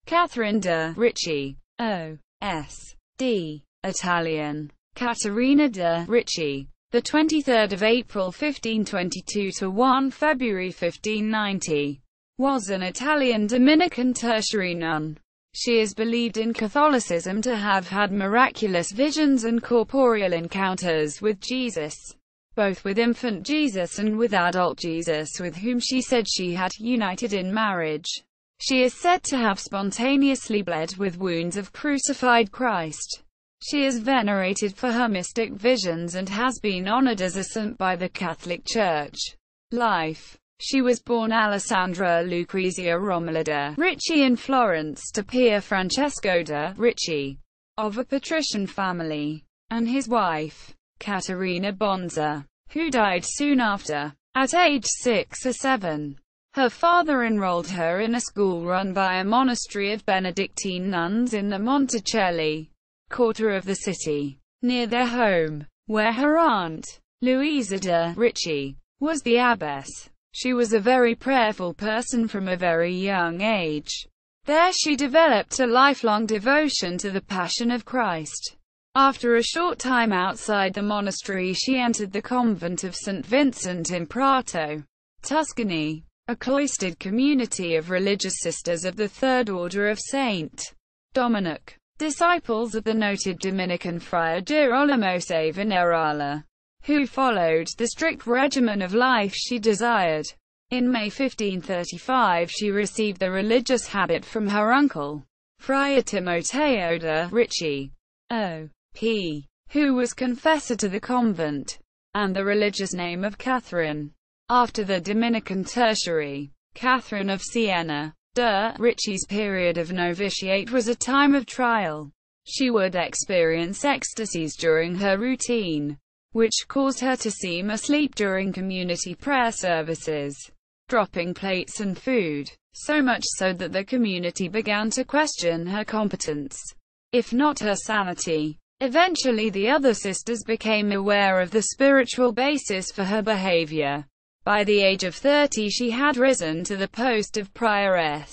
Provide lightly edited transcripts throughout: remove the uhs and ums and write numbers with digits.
Caterina de Ricci, O.S.D. Italian, Caterina de Ricci, the 23rd of April 1522 to 1 February 1590, was an Italian Dominican Tertiary nun. She is believed in Catholicism to have had miraculous visions and corporeal encounters with Jesus, both with infant Jesus and with adult Jesus, with whom she said she had united in marriage. She is said to have spontaneously bled with wounds of crucified Christ. She is venerated for her mystic visions and has been honored as a saint by the Catholic Church. Life. She was born Alessandra Lucrezia Romola de Ricci in Florence to Pier Francesco de Ricci, of a patrician family, and his wife, Caterina Bonza, who died soon after, at age 6 or 7. Her father enrolled her in a school run by a monastery of Benedictine nuns in the Monticelli quarter of the city, near their home, where her aunt, Luisa de Ricci, was the abbess. She was a very prayerful person from a very young age. There she developed a lifelong devotion to the Passion of Christ. After a short time outside the monastery, she entered the convent of St. Vincent in Prato, Tuscany, a cloistered community of religious sisters of the Third Order of St. Dominic, disciples of the noted Dominican friar Girolamo Savonarola, who followed the strict regimen of life she desired. In May 1535 she received the religious habit from her uncle, Friar Timoteo de Ricci, O.P., who was confessor to the convent, and the religious name of Catherine. After the Dominican Tertiary, Catherine of Siena, de Ricci's period of novitiate was a time of trial. She would experience ecstasies during her routine, which caused her to seem asleep during community prayer services, dropping plates and food, so much so that the community began to question her competence, if not her sanity. Eventually the other sisters became aware of the spiritual basis for her behavior. By the age of 30 she had risen to the post of prioress.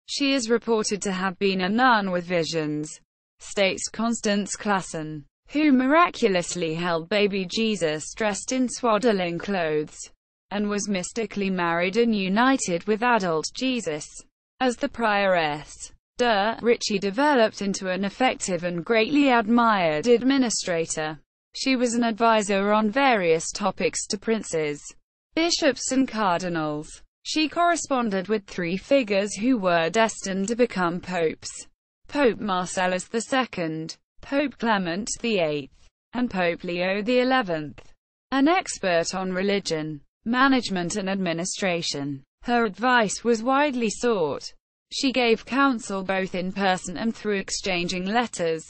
She is reported to have been a nun with visions, states Constance Classen, who miraculously held baby Jesus dressed in swaddling clothes, and was mystically married and united with adult Jesus. As the prioress, de Ricci developed into an effective and greatly admired administrator. She was an advisor on various topics to princes, bishops and cardinals. She corresponded with three figures who were destined to become popes: Pope Marcellus II, Pope Clement VIII, and Pope Leo XI. An expert on religion, management and administration, her advice was widely sought. She gave counsel both in person and through exchanging letters.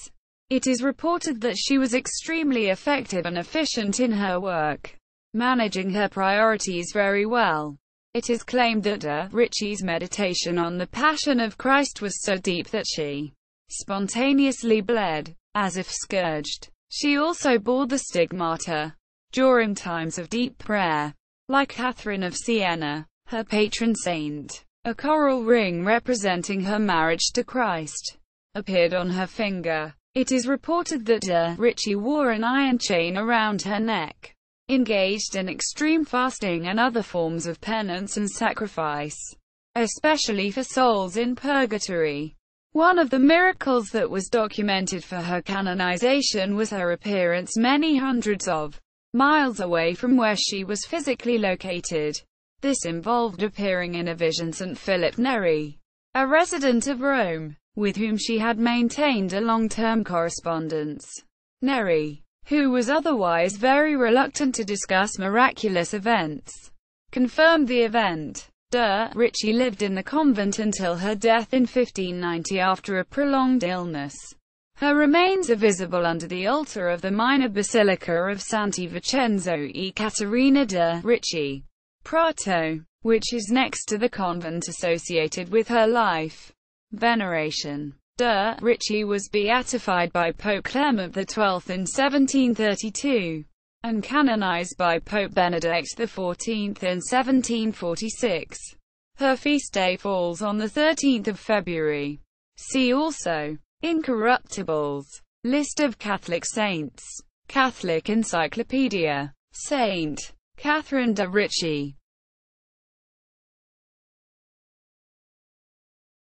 It is reported that she was extremely effective and efficient in her work, managing her priorities very well. It is claimed that de Ricci's meditation on the Passion of Christ was so deep that she spontaneously bled, as if scourged. She also bore the stigmata during times of deep prayer. Like Catherine of Siena, her patron saint, a coral ring representing her marriage to Christ appeared on her finger. It is reported that de Ricci wore an iron chain around her neck, engaged in extreme fasting and other forms of penance and sacrifice, especially for souls in purgatory. One of the miracles that was documented for her canonization was her appearance many hundreds of miles away from where she was physically located. This involved appearing in a vision St. Philip Neri, a resident of Rome, with whom she had maintained a long-term correspondence. Neri, who was otherwise very reluctant to discuss miraculous events, confirmed the event. De Ricci lived in the convent until her death in 1590 after a prolonged illness. Her remains are visible under the altar of the minor basilica of Santi Vincenzo e Caterina de Ricci, Prato, which is next to the convent associated with her life. Veneration. De Ricci was beatified by Pope Clement XII in 1732, and canonized by Pope Benedict XIV in 1746. Her feast day falls on the 13th of February. See also Incorruptibles. List of Catholic saints. Catholic Encyclopedia. Saint Catherine de Ricci.